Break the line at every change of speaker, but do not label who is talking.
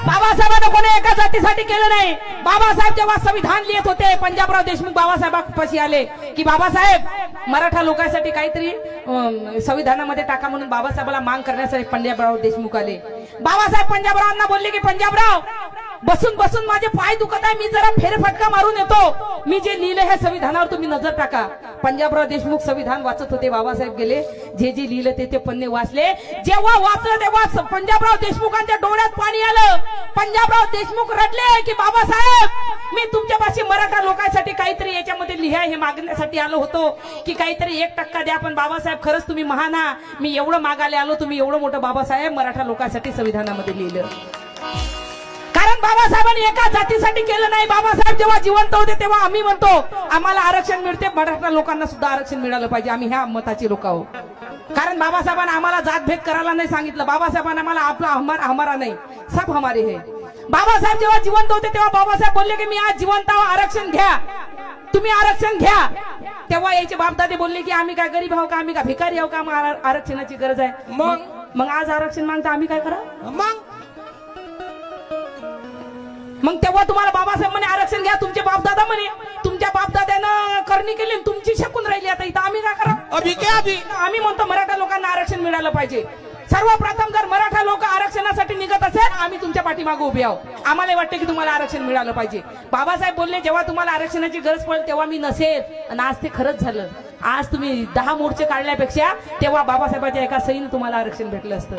बाबासाहेबांना कोणी एका जातीसाठी केलं नाही। बाबासाहेब जेव्हा संविधान लिहित होते, पंजाबराव देशमुख बाबासाहेबांपाशी आले की बाबासाहेब मराठा लोकांसाठी काहीतरी संविधानामध्ये टाका म्हणून बाबासाहेबाला मांग करण्यासाठी पंजाबराव देशमुख आले। बाबासाहेब पंजाबरावांना बोलले की पंजाबराव बसून बसून माझे पाय दुखत आहे, मी जरा फेरफटका मारून येतो, मी जे लिहिले हे संविधानावर तुम्ही नजर टाका। पंजाबराव देशमुख संविधान वाचत होते, बाबासाहेब गेले, जे जे लिहिलं ते पन्ने वाचले। जेव्हा वाचलं तेव्हा पंजाबराव देशमुखांच्या डोळ्यात पाणी आलं। पंजाबराव देशमुख रडले की बाबासाहेब मी तुमच्यापाशी मराठा लोकांसाठी काहीतरी याच्यामध्ये लिहाय हे मागण्यासाठी आलो होतो की काहीतरी 1% द्या, पण बाबासाहेब खरंच तुम्ही महान आहात, मी एवढं मागायला आलो, तुम्ही एवढं मोठं बाबासाहेब मराठा लोकांसाठी संविधानामध्ये लिहिलं। कारण बाबासाहेबांनी एका जातीसाठी केलं नाही। बाबासाहेब जेव्हा जिवंत होते तेव्हा आम्ही म्हणतो आम्हाला आरक्षण मिळते, मराठा लोकांना सुद्धा आरक्षण मिळालं पाहिजे, आम्ही ह्या मताची लोक आहोत। कारण बाबासाहेबांना आम्हाला जातभेद करायला नाही सांगितलं, बाबासाहेबांना आम्हाला आपला हमारा नाही सब हमारे है। बाबासाहेब जेव्हा जिवंत होते तेव्हा बाबासाहेब बोलले की मी आज जिवंत आहो, आरक्षण घ्या, तुम्ही आरक्षण घ्या। तेव्हा याचे बापदादे बोलले की आम्ही काय गरीब आहो का, आम्ही काय भिकारी आहो का, मग आरक्षणाची गरज आहे। मग आज आरक्षण मागता आम्ही काय करा, मग तेव्हा तुम्हाला बाबासाहेब म्हणे आरक्षण घ्या, तुमचे बापदादा म्हणे तुमच्या बापदाद्यानं करणी केली तुमची शकून राहिली, आता इथं आम्ही काय करा, आम्ही म्हणतो मराठा लोकांना आरक्षण मिळालं पाहिजे। सर्वप्रथम जर मराठा लोक आरक्षणासाठी निघत असेल आम्ही तुमच्या पाठीमागे उभे आहोत, आम्हाला वाटते की तुम्हाला आरक्षण मिळालं पाहिजे। बाबासाहेब बोलले जेव्हा तुम्हाला आरक्षणाची गरज पडेल तेव्हा मी नसेल, आणि आज ते खरंच झालं। आज तुम्ही 10 मोर्चे काढल्यापेक्षा तेव्हा बाबासाहेबांच्या एका सहीने तुम्हाला आरक्षण भेटलं असतं।